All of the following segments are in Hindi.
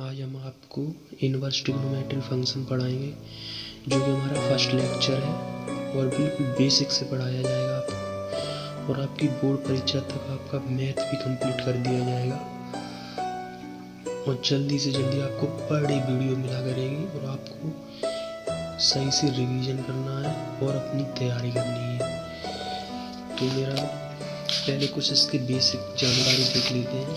आज हम आपको इनवर्स ट्रिग्नोमेट्री फंक्शन पढ़ाएंगे जो कि हमारा फर्स्ट लेक्चर है और बिल्कुल बेसिक से पढ़ाया जाएगा आपको और आपकी बोर्ड परीक्षा तक आपका मैथ भी कंप्लीट कर दिया जाएगा और जल्दी से जल्दी आपको बड़ी वीडियो मिला करेगी और आपको सही से रिवीजन करना है और अपनी तैयारी करनी है। तो मेरा पहले कुछ इसके बेसिक जानकारी देख लेते हैं।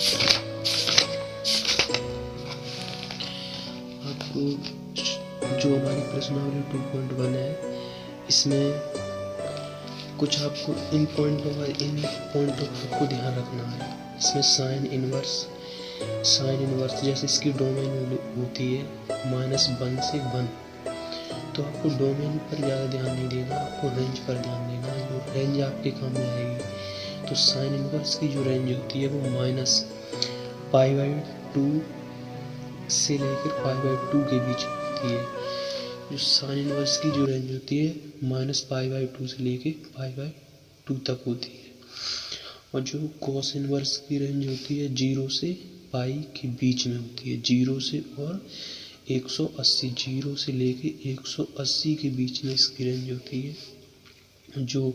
आपको जो हमारी प्रश्नावली 2.1 है इसमें कुछ आपको इन पॉइंटों को ध्यान रखना है। इसमें साइन इनवर्स जैसे इसकी डोमेन होती है -1 से 1, तो आपको डोमेन पर ज़्यादा ध्यान नहीं देना, आपको रेंज पर ध्यान देना है। जो रेंज आपके काम में आएगी तो साइन इनवर्स की जो रेंज होती है वो -π/2 से लेकर π/2 के बीच होती है। जो साइन इनवर्स की जो रेंज होती है -π/2 से लेकर π/2 तक होती है और जो कॉस इनवर्स की रेंज होती है 0 से पाई के बीच में होती है। 0 से और 180, 0 से लेके 180 के बीच में इसकी रेंज होती है। जो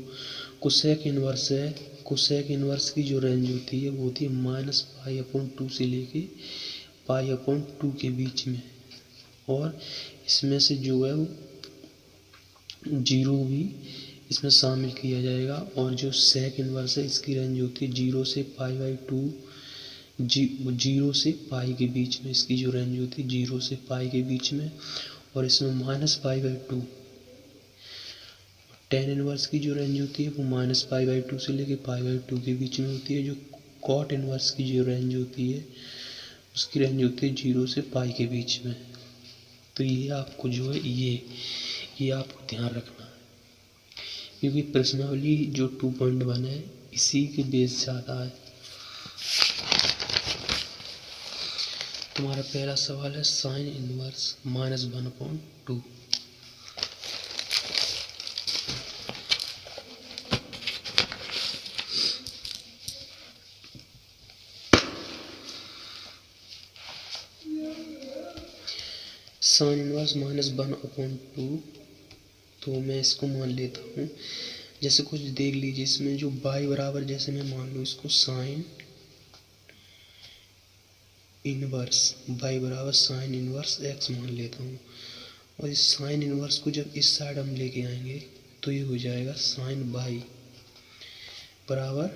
कोसेक इनवर्स है, कोसेक इनवर्स की जो रेंज होती है वो होती है -π/2 से लेके π/2 के बीच में और इसमें से जो है वो 0 भी इसमें शामिल किया जाएगा। और जो सेक इनवर्स है इसकी रेंज होती है 0 से π/2, 0 से पाई के बीच में इसकी जो रेंज होती है 0 से पाई के बीच में और इसमें -π/2। टेन इनवर्स की जो रेंज होती है वो -π/2 से लेकर π/2 के बीच में होती है। जो कॉट इनवर्स की जो रेंज होती है उसकी रेंज होती है 0 से पाई के बीच में। तो ये आपको जो है ये आपको ध्यान रखना है क्योंकि प्रश्नावली जो 2.1 है इसी के बेस ज़्यादा है। तुम्हारा पहला सवाल है साइन इनवर्स -1/2। साइन इनवर्स -1/2 तो मैं इसको मान लेता हूँ। जैसे कुछ देख लीजिए इसमें जो बाई बराबर, जैसे मैं मान लूँ इसको साइन इनवर्स बाई बराबर साइन इनवर्स x मान लेता हूँ और इस साइन इनवर्स को जब इस साइड हम लेके आएंगे तो ये हो जाएगा साइन बाई बराबर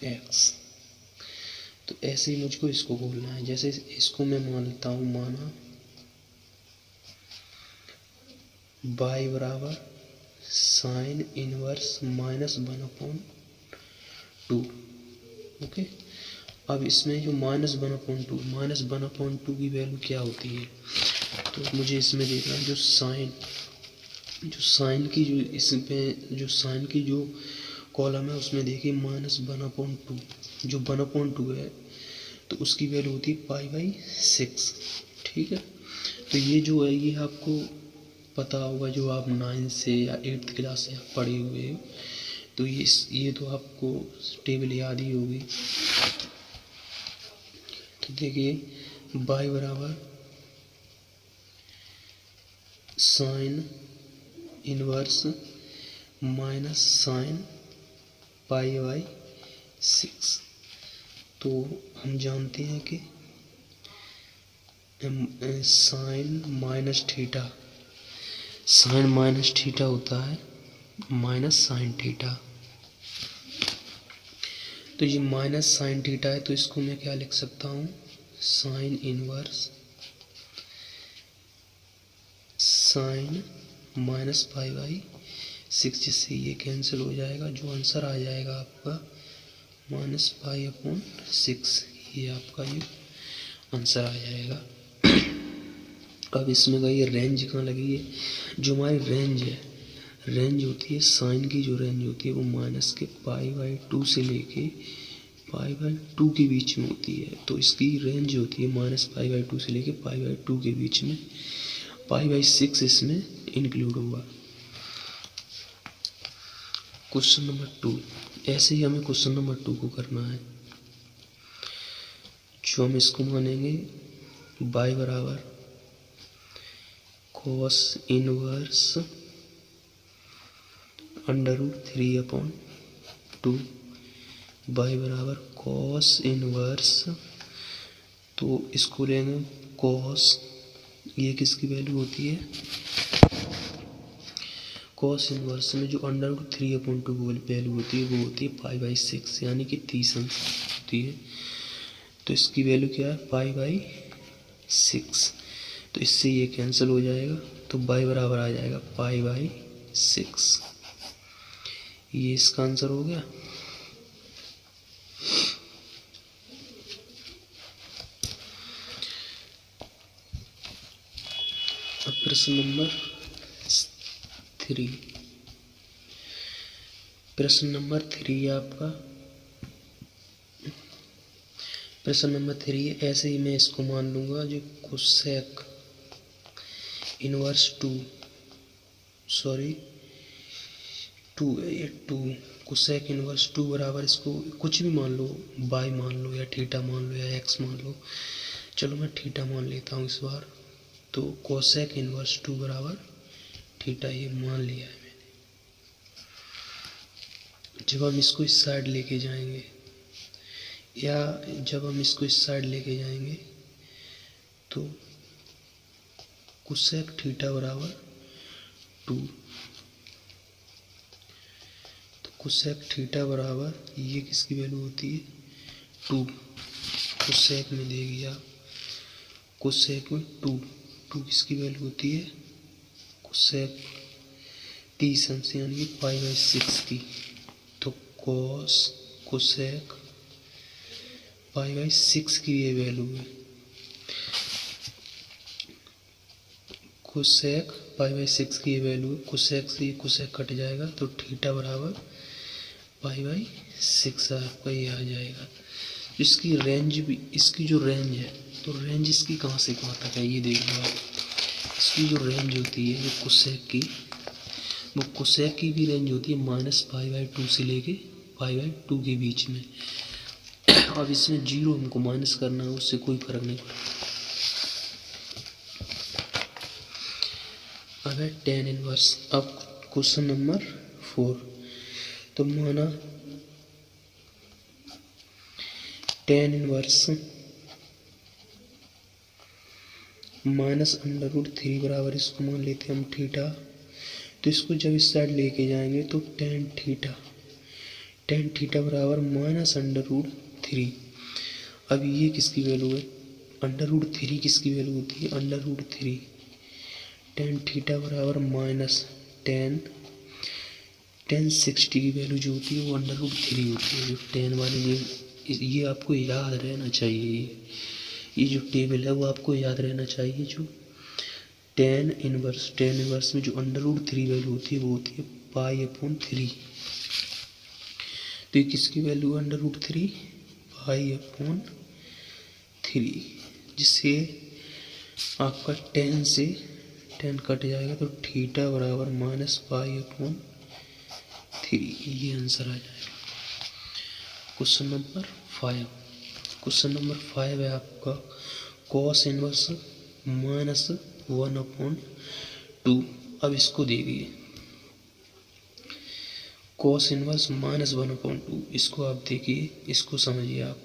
x। तो ऐसे ही मुझको इसको बोलना है। जैसे इसको मैं मान लेता हूँ, माना बाई बराबर साइन इनवर्स -1/2। ओके, अब इसमें जो -1/2 की वैल्यू क्या होती है तो मुझे इसमें देखना है। जो साइन की जो इसमें जो साइन की जो कॉलम है उसमें देखिए -1/2, जो 1/2 है तो उसकी वैल्यू होती है π/6। ठीक है, तो ये जो है ये आपको पता होगा, जो आप 9 से या 8th क्लास से आप पढ़े हुए हो तो ये तो आपको टेबल याद ही होगी। तो देखिए बाई बराबर साइन इनवर्स माइनस साइन π/6। तो हम जानते हैं कि साइन माइनस थीटा होता है माइनस साइन थीटा। तो ये माइनस साइन थीटा है तो इसको मैं क्या लिख सकता हूँ, साइन इनवर्स साइन -π/6, जिससे ये कैंसिल हो जाएगा। जो आंसर आ जाएगा आपका -π/6, ये आपका ये आंसर आ जाएगा। अब इसमें का ये रेंज कहाँ लगी है, जो हमारी रेंज होती है साइन की जो रेंज होती है वो -π/2 से लेके π/2 के बीच में होती है। तो इसकी रेंज होती है -π/2 से लेके π/2 के बीच में। π/6 इसमें इंक्लूड होगा। क्वेश्चन नंबर 2, ऐसे ही हमें क्वेश्चन नंबर 2 को करना है। जो हम इसको मानेंगे बाई बराबर कॉस इनवर्स अंडर रूट 3/2, बाई बराबर कॉस इनवर्स, तो इसको लेंगे कॉस, ये किसकी वैल्यू होती है, कॉस इनवर्स में जो अंडर रूट 3/2 वैल्यू होती है वो होती है π/6, यानी कि 30 अंश होती है। तो इसकी वैल्यू क्या है, π/6, तो इससे ये कैंसिल हो जाएगा, तो बाई बराबर आ जाएगा π/6। ये इसका आंसर हो गया। अब प्रश्न नंबर 3, प्रश्न नंबर 3 आपका, प्रश्न नंबर 3 है, ऐसे ही मैं इसको मान लूँगा जो कोसेक इनवर्स 2 है, ये 2 कोसेक इनवर्स 2 बराबर, इसको कुछ भी मान लो, बाई मान लो या थीटा मान लो या एक्स मान लो, चलो मैं थीटा मान लेता हूँ इस बार। तो कोसेक इनवर्स 2 बराबर थीटा, ये मान लिया है मैंने। जब हम इसको इस साइड लेके जाएंगे, या जब हम इसको इस साइड लेके जाएंगे तो कोसेक थीटा बराबर 2, तो कोसेक थीटा बराबर ये किसकी वैल्यू होती है 2, कोसेक में देगी आप, कोसेक में 2 किसकी वैल्यू होती है, कोसेक 30 अंश यानी कि π/6 की, तो कोसेक π/6 की ये वैल्यू है, कोसेक π/6 की ये वैल्यू है, कोसेक से ये कोसेक कट जाएगा, तो थीटा बराबर π/6 आपका ये आ जाएगा। इसकी रेंज भी, इसकी जो रेंज है, तो रेंज इसकी कहाँ से कहाँ तक है ये देख लो आप। इसकी जो रेंज होती है, जो कोसेक की, वो कोसेक की भी रेंज होती है -π/2 से लेके π/2 के बीच में। अब इसमें जीरो हमको माइनस करना है, उससे कोई फर्क नहीं पड़ता। अब है tan इनवर्स। अब क्वेश्चन नंबर 4, तो माना tan इनवर्स -√3 बराबर, इसको मान लेते हैं हम थीटा, तो इसको जब इस साइड लेके जाएंगे तो tan थीटा बराबर -√3। अब ये किसकी वैल्यू है, √3 किसकी वैल्यू होती है, √3, tan थीटा बराबर माइनस tan 60 की वैल्यू जो होती है वो √3 होती है। जो tan वाली ये आपको याद रहना चाहिए, ये जो टेबल है वो आपको याद रहना चाहिए। जो tan इनवर्स में जो √3 वैल्यू होती है वो होती है π/3, तो ये किसकी वैल्यू है, √3 π/3, जिससे आपका tan से tan कट जाएगा, तो थीटा बराबर -π/3, ये आंसर आ जाएगा। क्वेश्चन नंबर 5, क्वेश्चन नंबर 5 है आपका कॉस इनवर्स -1/2। अब इसको देखिए, कॉस इनवर्स -1/2, इसको आप देखिए, इसको समझिए आप।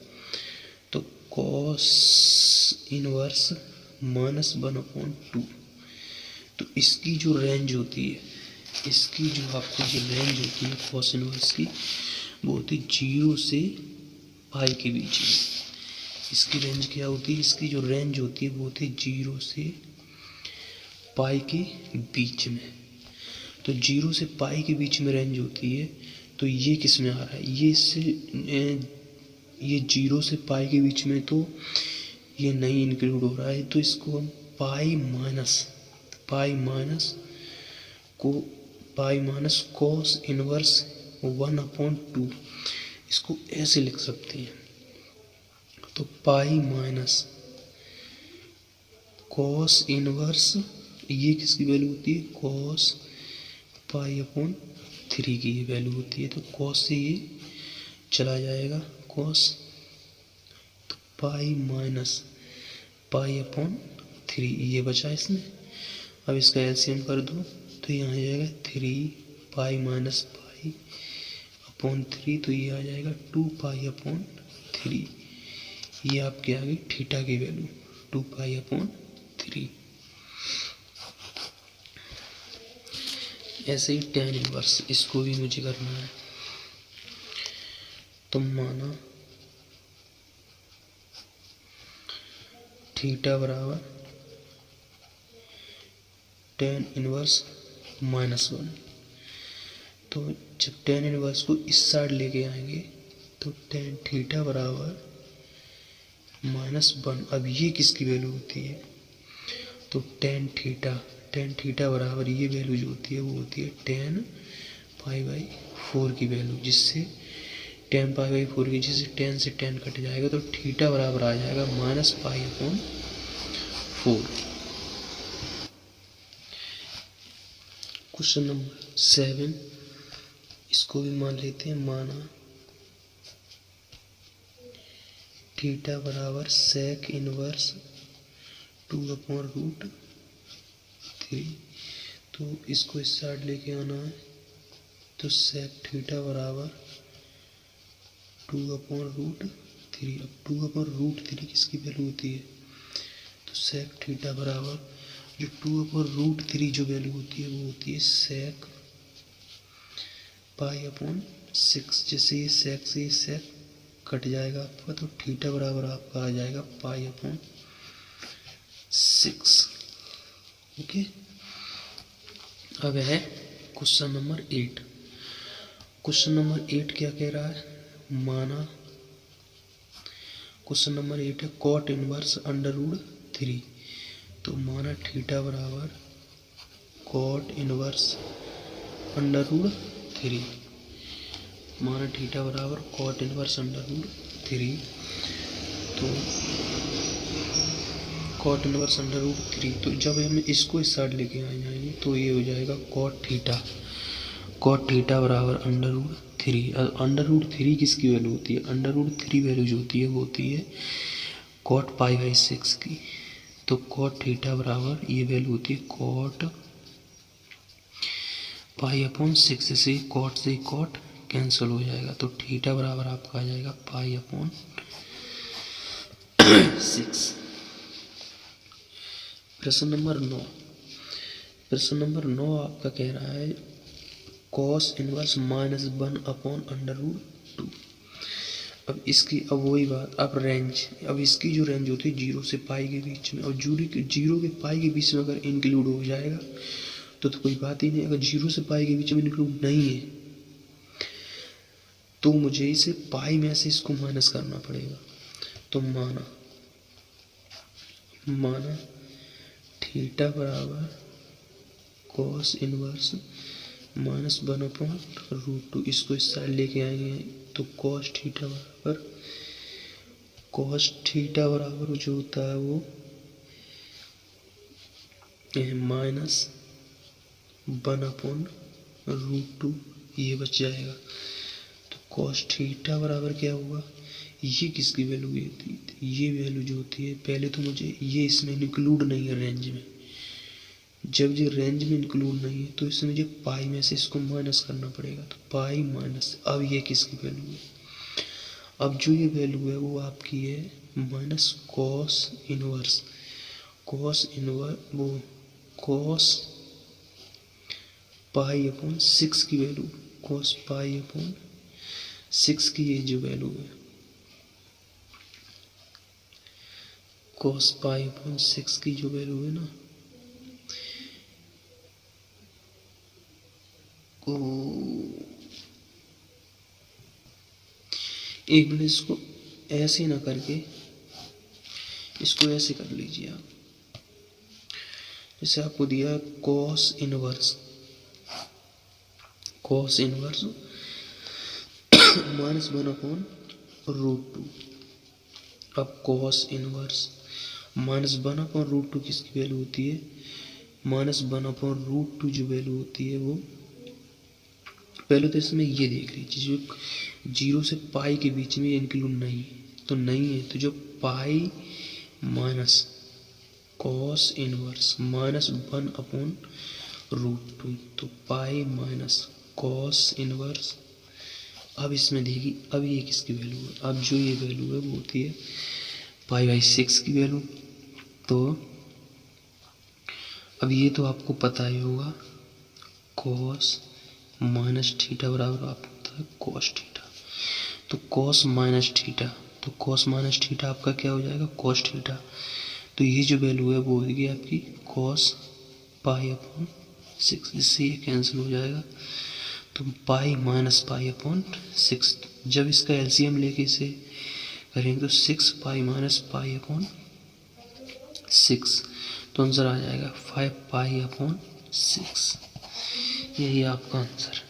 तो कॉस इनवर्स -1/2, तो इसकी जो रेंज होती है, इसकी जो आपको जो रेंज होती है कॉस इनवर्स की, वो होती है 0 से पाई के बीच में। इसकी रेंज क्या होती है, इसकी जो रेंज होती है वो होती है 0 से पाई के बीच में। तो 0 से पाई के बीच में रेंज होती है, तो ये किस में आ रहा है, ये 0 से पाई के बीच में, तो ये नहीं इंक्लूड हो रहा है, तो इसको हम पाई माइनस कॉस इनवर्स 1/2, इसको ऐसे लिख सकते हैं। तो पाई माइनस कॉस इनवर्स, ये किसकी वैल्यू होती है, कॉस π/3 की ये वैल्यू होती है। तो कॉस से ये चला जाएगा, कॉस, तो पाई माइनस पाई अपॉन 3, ये बचा इसमें। अब इसका एलसीएम कर दो तो यहाँ आ जाएगा 3 पाई माइनस पाई अपॉन 3, तो ये आ जाएगा 2 पाई अपॉन 3। ये आपके आ गई थीटा की वैल्यू 2 पाई अपॉन 3। ऐसे ही tan इनवर्स, इसको भी मुझे करना है। तो माना थीटा बराबर tan इनवर्स -1। तो जब tan इनवर्स को इस साइड लेके आएंगे तो tan थीटा बराबर -1। अब ये किसकी वैल्यू होती है? तो tan थीटा बराबर ये वैल्यू जो होती है वो होती है tan π/4 की वैल्यू, जिससे tan π/4 की, जिससे tan से tan कट जाएगा तो थीटा बराबर आ जाएगा -π/4। क्वेश्चन नंबर 7, इसको भी मान लेते हैं। माना थीटा बराबर sec इनवर्स 2/√3। तो इसको इस साइड लेके आना है तो sec थीटा बराबर 2/√3। अब 2/√3 किसकी वैल्यू होती है? तो sec थीटा बराबर जो 2/√3 जो वैल्यू होती है वो होती है sec π/6। जैसे ये sec से ये sec कट जाएगा आपका, तो थीटा बराबर आपका आ जाएगा π/6। ओके। अब है क्वेश्चन नंबर 8। क्वेश्चन नंबर 8 क्या कह रहा है? माना क्वेश्चन नंबर 8 है cot इनवर्स √3। तो माना थीटा बराबर cot इनवर्स √3। माना थीटा बराबर cot इनवर्स √3। तो cot इनवर्स √3, तो जब हम इसको इस साइड लेके आ जाएंगे तो ये हो जाएगा cot थीटा बराबर √3। √3 किसकी वैल्यू होती है? √3 वैल्यू जो होती है वो होती है cot π/6 की। तो cot थीटा बराबर ये वैल्यू होती है cot π/6। से cot से cot कैंसिल हो जाएगा, तो थीटा बराबर आपका आ जाएगा π/6। प्रश्न नंबर 9। प्रश्न नंबर 9 आपका कह रहा है cos इनवर्स -1/√2। अब वही बात, अब रेंज, अब इसकी जो रेंज होती है 0 से पाई के बीच में, और 0 के पाई के बीच में अगर इंक्लूड हो जाएगा तो कोई बात ही नहीं। अगर 0 से पाई के बीच में इंक्लूड नहीं है तो मुझे इसे पाई में से इसको माइनस करना पड़ेगा। तो माना थीटा बराबर cos इनवर्स -1/√2। इसको इस साइड लेके आएंगे तो cos थीटा बराबर जो होता है वो -1/√2, ये बच जाएगा। तो cos थीटा बराबर क्या हुआ? ये किसकी वैल्यू होती है? ये वैल्यू जो होती है, पहले तो मुझे ये इसमें इंक्लूड नहीं है रेंज में। जब ये रेंज में इंक्लूड नहीं है तो इसमें मुझे पाई में से इसको माइनस करना पड़ेगा। तो पाई माइनस, अब ये किसकी वैल्यू है? अब जो ये वैल्यू है वो आपकी है माइनस cos इनवर्स π/6 की वैल्यू, cos π/6 की ये जो वैल्यू है, cos π/6 की जो वैल्यू है ना, एक मिनट, इसको ऐसे ना करके इसको ऐसे कर लीजिए आप। जैसे आपको दिया है cos इनवर्स -1/√2। अब cos इनवर्स -1/√2 किसकी वैल्यू होती है? -1/√2 जो वैल्यू होती है वो, पहले तो इसमें ये देख लीजिए, जो 0 से पाई के बीच में इंक्लूड नहीं है, तो जो पाई माइनस कॉस इनवर्स माइनस 1/√2, तो पाई माइनस कॉस इनवर्स। अब इसमें देखिए, अब ये किसकी वैल्यू है, अब जो ये वैल्यू है वो होती है π/6 की वैल्यू। तो अब ये तो आपको पता ही होगा, कॉस माइनस थीटा बराबर आपको होता है कॉस थीटा। तो कॉस माइनस थीटा, तो कॉस माइनस थीटा आपका क्या हो जाएगा, कॉस थीटा। तो ये जो वैल्यू है वो होगी आपकी कॉस π/6, इससे ये कैंसिल हो जाएगा। तो पाई माइनस π/6, जब इसका एलसीएम लेके इसे करेंगे तो 6 पाई माइनस π/6, तो आंसर आ जाएगा 5 π/6। यही आपका आंसर।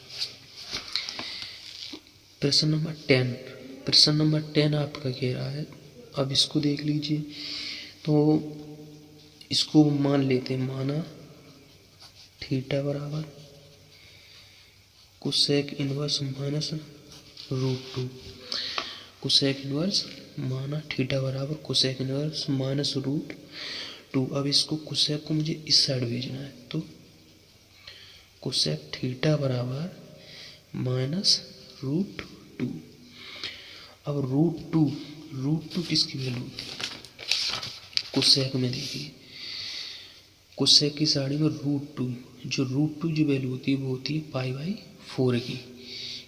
प्रश्न नंबर 10, प्रश्न नंबर 10 आपका कह रहा है, अब इसको देख लीजिए। तो इसको मान लेते हैं, माना थीटा बराबर cosec inverse minus √2, cosec inverse माना थीटा बराबर कोसेक इनवर्स माइनस √2। अब इसको कोसेक को मुझे इस साइड भेजना है, तो कोसेक थीटा बराबर माइनस √2। अब √2 किसकी वैल्यू होती है, कोसेक में देखिए, कोसेक की साइड में √2, जो √2 जो वैल्यू होती है वो होती है π/4 की।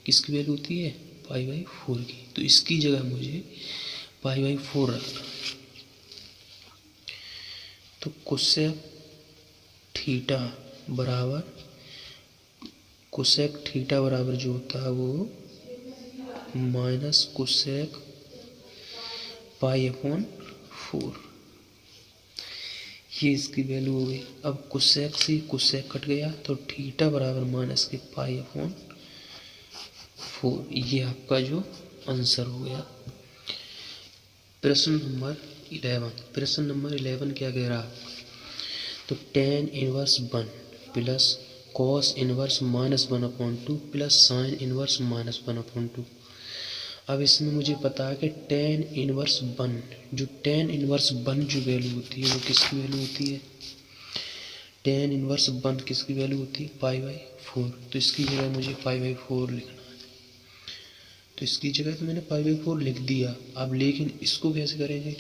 किसकी वैल्यू होती है, π/4 की। तो इसकी जगह मुझे π/4 रखना है। तो कोसेक थीटा बराबर, कोसेक थीटा बराबर जो होता है वो माइनस कोसेक π/4, ये इसकी वैल्यू हो गई। अब कोसेक से कोसेक कट गया, तो थीटा बराबर माइनस के π/4, ये आपका जो आंसर हो गया। प्रश्न नंबर 11, प्रश्न नंबर 11 क्या कह रहा है, तो tan inverse 1 plus cos inverse -1/2 plus sine inverse -1/2। अब इसमें मुझे पता है कि tan इनवर्स 1, जो tan इनवर्स 1 जो वैल्यू होती है वो किसकी वैल्यू होती है, tan इनवर्स 1 किसकी वैल्यू होती है, π/4। तो इसकी जगह मुझे π/4 लिखना है। तो इसकी जगह तो मैंने π/4 लिख दिया। अब लेकिन इसको कैसे करेंगे,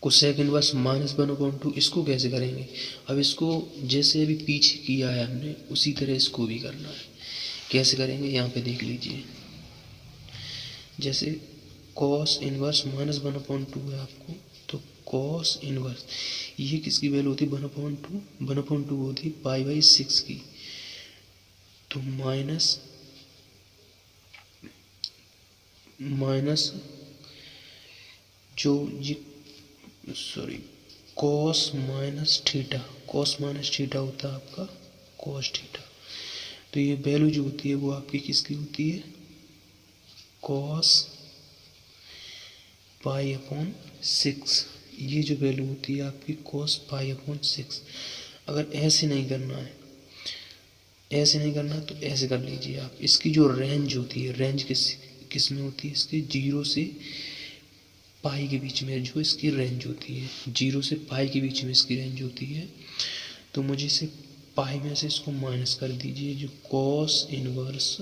कोसेक इनवर्स -1/2, इसको कैसे करेंगे। अब इसको जैसे अभी पीछे किया है हमने, उसी तरह इसको भी करना है। कैसे करेंगे, यहाँ पे देख लीजिए। जैसे कॉस इनवर्स -1/2 है आपको, तो कॉस इनवर्स ये किसकी वैल्यू होती है, 1/2 होती है π/6 की। तो माइनस जो ये cos minus theta, cos minus theta होता है आपका कॉस थीटा। तो ये वैल्यू जो होती है वो आपकी किसकी होती है, कॉस π/6। ये जो वैल्यू होती है आपकी कॉस π/6। अगर ऐसे नहीं करना है, ऐसे नहीं करना तो ऐसे कर लीजिए आप। इसकी जो रेंज होती है, रेंज किस में होती है, इसके 0 से पाई के बीच में जो इसकी रेंज होती है, 0 से पाई के बीच में इसकी रेंज होती है। तो मुझे इसे पाई में से इसको माइनस कर दीजिए, जो कॉस इनवर्स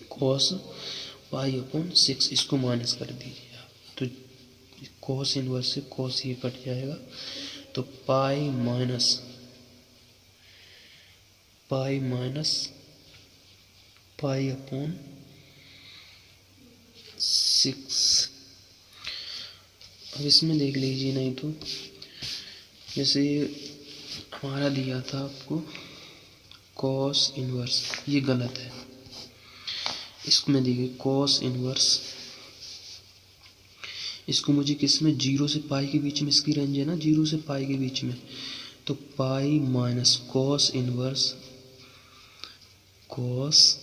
कॉस π/6 इसको माइनस कर दीजिए आप। तो कॉस इनवर्स से कॉस ये कट जाएगा, तो पाई माइनस π/6। अब इसमें देख लीजिए, नहीं तो जैसे हमारा दिया था आपको कॉस इनवर्स, ये गलत है। इसमें देखिए कॉस इनवर्स, इसको मुझे किस में, 0 से पाई के बीच में इसकी रेंज है ना, 0 से पाई के बीच में। तो pi minus cos inverse cos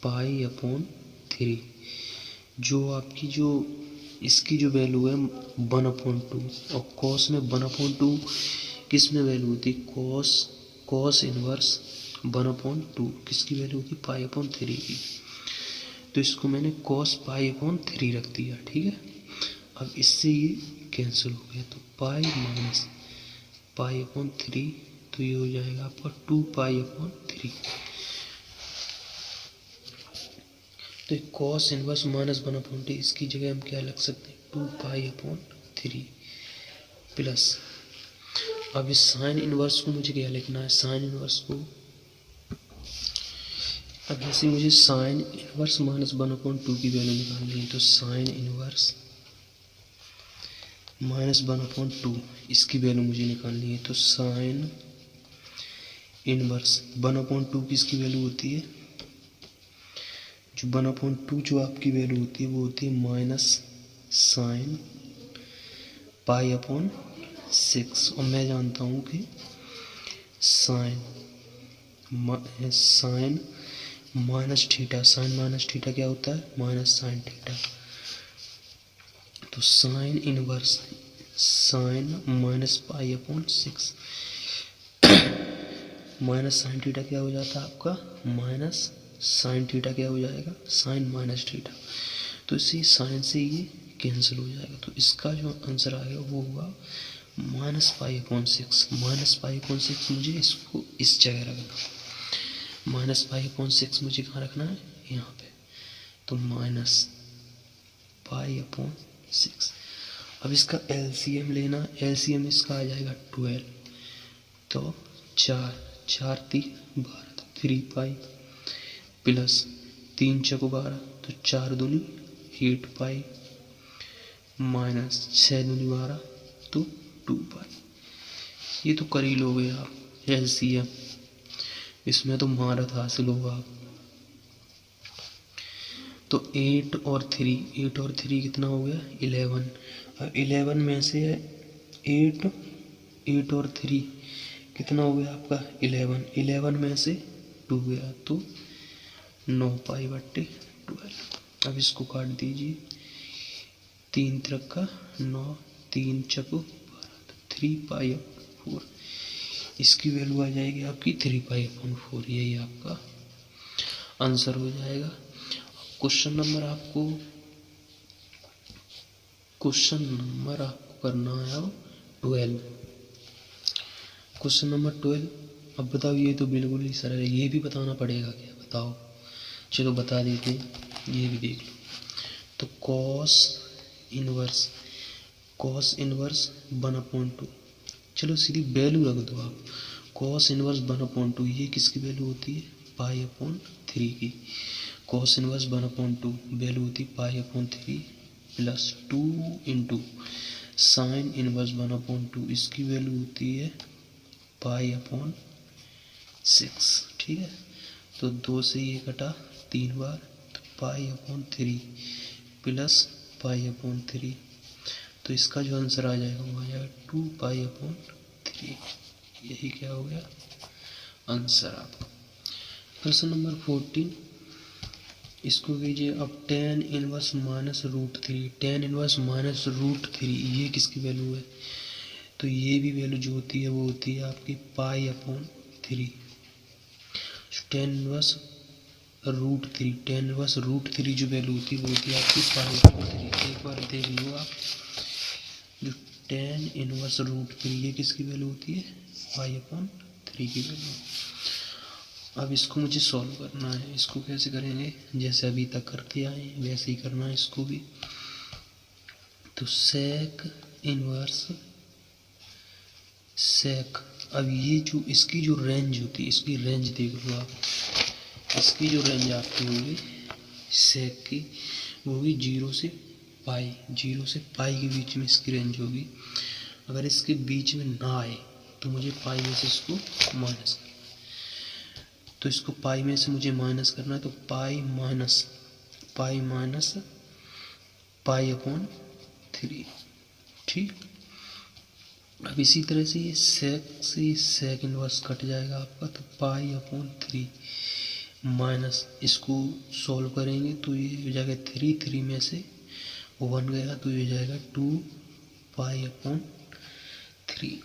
π/3, जो आपकी जो इसकी जो वैल्यू है 1/2, और कॉस में 1/2 किस में वैल्यू होती है, कॉस इनवर्स 1/2 किसकी वैल्यू होती है, π/3 की। तो इसको मैंने कॉस π/3 रख दिया, ठीक है। अब इससे ये कैंसिल हो गया, तो पाई माइनस पाई अपॉन 3, तो ये हो जाएगा आपका 2 पाई अपॉन 3। तो कॉस इनवर्स माइनस 1/2, इसकी जगह हम क्या लग सकते हैं, 2 पाई अपॉन 3 प्लस, अब इस साइन इनवर्स को मुझे क्या लिखना है, साइन इनवर्स को, अब जैसे मुझे साइन इनवर्स माइनस 1/2 की वैल्यू निकालनी है, तो साइन इनवर्स माइनस 1/2 इसकी वैल्यू मुझे निकालनी है। तो साइन इनवर्स 1/2 की इसकी वैल्यू होती है, जो 1/2 जो आपकी वैल्यू होती है वो होती है माइनस साइन पाई अपॉन 6, और मैं जानता हूँ कि sine minus theta, sine minus theta क्या होता है, माइनस साइन थीटा। तो sine inverse sine minus pi upon 6 minus sine theta क्या हो जाता है आपका, माइनस साइन थीटा क्या हो जाएगा, साइन माइनस थीटा। तो इसी साइन से ये कैंसिल हो जाएगा, तो इसका जो आंसर आएगा वो होगा minus pi upon 6। Minus pi upon 6 मुझे इसको इस जगह रखना, माइनस पाई अपॉन 6 मुझे कहाँ रखना है, यहाँ पे। तो माइनस पाई अपॉन 6। अब इसका एलसीएम लेना, एलसीएम इसका आ जाएगा 12, तो 4 3 12, 3 पाई प्लस 3 चको 12, तो 4 दूनी 8 पाई माइनस 6 दूनी 12, तो 2 पाई। ये तो कर ही लोगे आप एलसीएम, इसमें तो महारत हासिल होगा आप। तो 8 और 3 कितना हो गया, 11। अब 11 में से 8 और 3 कितना हो गया आपका, 11 में से 2 गया, तो 9 पाई बट्टे 12। अब इसको काट दीजिए, 3 त्रिका 9, 3 चको 12, तो 3 पाई अपॉन 4, इसकी वैल्यू आ जाएगी आपकी 3 पाई अपॉन 4, यही आपका आंसर हो जाएगा। क्वेश्चन नंबर आपको करना है अब 12। क्वेश्चन नंबर 12, अब बताओ, ये तो बिल्कुल ही सरल है, ये भी बताना पड़ेगा क्या, बताओ, चलो बता देते हैं, ये भी देख लो। तो कॉस इनवर्स 1/2, चलो सीधी वैल्यू रख दो आप, कॉस इनवर्स 1/2, ये किसकी वैल्यू होती है, पाई अपॉन 3 की। कॉस इनवर्स 1/2 वैल्यू होती है पाई upon 3 plus 2 into sine inverse 1/2, इसकी वैल्यू होती है पाई अपॉन 6, ठीक है। तो 2 से ये कटा 3 बार, तो पाई अपॉन 3 प्लस पाई अपॉन 3, तो इसका जो आंसर आ जाएगा वो आ जाएगा 2 पाई अपॉन 3। यही क्या हो गया आंसर आपका। क्वेश्चन नंबर 14, इसको कीजिए अब tan inverse minus root 3, tan inverse minus root 3 ये किसकी वैल्यू है, तो ये भी वैल्यू जो होती है वो होती है आपकी pi upon 3। tan inverse root 3 जो वैल्यू होती है वो होती है आपकी पाई अपॉन 3। एक बार देख लो आप, जो tan इनवर्स रूट 3 ये किसकी वैल्यू होती है, पाई अपॉन 3 की वैल्यू। अब इसको मुझे सॉल्व करना है, इसको कैसे करेंगे, जैसे अभी तक करते आए वैसे ही करना है इसको भी। तो सेक इनवर्स सेक, अब ये जो इसकी जो रेंज होती है, इसकी रेंज देख लो आप, इसकी जो रेंज आपकी होगी सेक की वो होगी 0 से पाई के बीच में इसकी रेंज होगी। अगर इसके बीच में ना आए तो मुझे पाई में से इसको माइनस करना है, तो इसको पाई में से मुझे माइनस करना है, तो पाई माइनस पाई अपॉन 3, ठीक। अब इसी तरह से ये सेक इनवर्स कट जाएगा आपका, तो पाई अपॉन 3 माइनस, इसको सॉल्व करेंगे तो ये हो जाएगा 3 में से 1 गया, तो ये हो जाएगा 2 पाई अपॉन 3।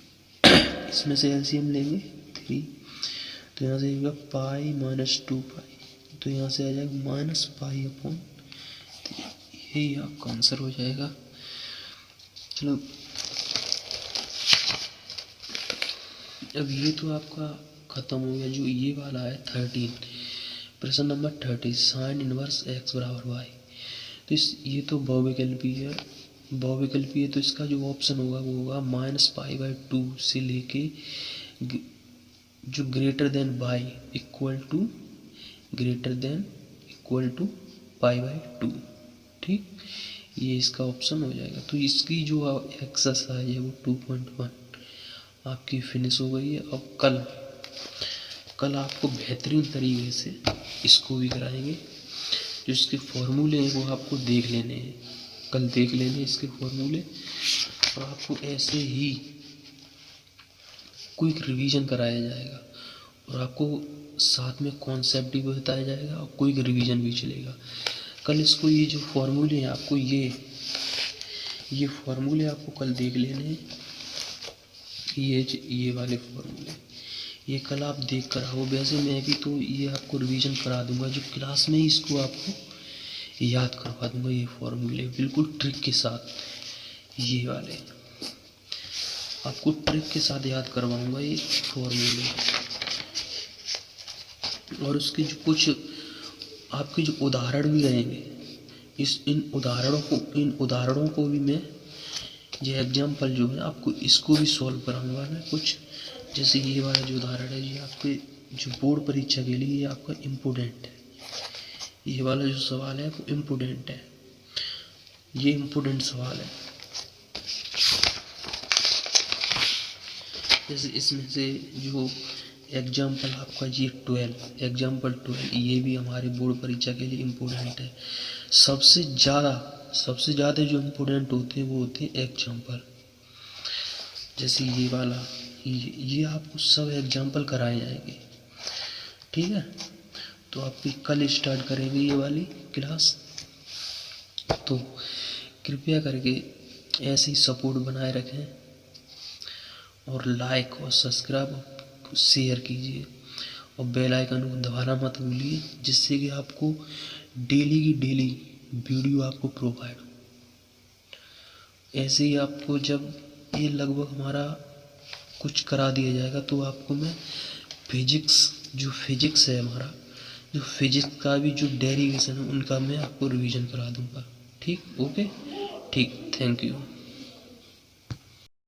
इसमें से एलसीएम लेंगे 3, तो यहाँ से होगा पाई माइनस 2 पाई, तो यहाँ से आ जाएगा माइनस पाई अपॉन 3, यही आपका आंसर हो जाएगा। चलो अब ये तो आपका ख़त्म हो गया। जो ये वाला है 13, प्रश्न नंबर 30, साइन इनवर्स एक्स बराबर वाई। तो ये तो बहुविकल्पी है, बहुविकल्पी है, तो इसका जो ऑप्शन होगा वो होगा -π/2 से लेके जो greater than by equal to π/2। ठीक, ये इसका ऑप्शन हो जाएगा। तो इसकी जो एक्सरसाइज है वो 2.1 आपकी फिनिश हो गई है। अब कल आपको बेहतरीन तरीके से इसको भी कराएंगे। जो इसके फॉर्मूले हैं वो आपको देख लेने हैं, कल देख लेने इसके फॉर्मूले, और आपको ऐसे ही क्विक रिवीजन कराया जाएगा, और आपको साथ में कॉन्सेप्ट भी बताया जाएगा और क्विक रिवीजन भी चलेगा। कल इसको ये जो फॉर्मूले हैं आपको ये फॉर्मूले आपको कल देख लेने हैं। ये वाले फॉर्मूले ये कल आप देख कर आओ। वैसे मैं भी तो ये आपको रिवीजन करा दूंगा, जो क्लास में ही इसको आपको याद करवा दूंगा। ये फॉर्मूले बिल्कुल ट्रिक के साथ, ये वाले आपको ट्रिक के साथ याद करवाऊंगा ये फॉर्मूले। और उसके जो कुछ आपके जो उदाहरण भी रहेंगे, इन उदाहरणों को भी मैं, ये एग्जाम्पल जो है आपको इसको भी सॉल्व कराऊंगा मैं कुछ। जैसे ये वाला जो उदाहरण है, ये आपके जो बोर्ड परीक्षा के लिए ये आपका इम्पोर्टेंट है। ये वाला जो सवाल है वो इम्पोर्टेंट है, ये इम्पोर्टेंट सवाल है। जैसे इसमें से जो एग्जाम्पल आपका ये 12 एग्जाम्पल 12 ये भी हमारे बोर्ड परीक्षा के लिए इम्पोर्टेंट है। सबसे ज़्यादा जो इम्पोर्टेंट होते हैं वो होते हैं एग्जाम्पल। जैसे ये वाला ये आपको सब एग्जाम्पल कराए जाएंगे। ठीक है, तो आपकी कल स्टार्ट करेंगे ये वाली क्लास। तो कृपया करके ऐसे ही सपोर्ट बनाए रखें, और लाइक और सब्सक्राइब शेयर कीजिए, और बेल आइकन को दबाना मत भूलिए, जिससे कि आपको डेली की डेली वीडियो आपको प्रोवाइड हो। ऐसे ही आपको जब ये लगभग हमारा कुछ करा दिया जाएगा तो आपको मैं फिजिक्स है हमारा, जो फिजिक्स का भी जो डेरिवेशन है उनका मैं आपको रिवीजन करा दूंगा। ठीक, ओके, ठीक, थैंक यू।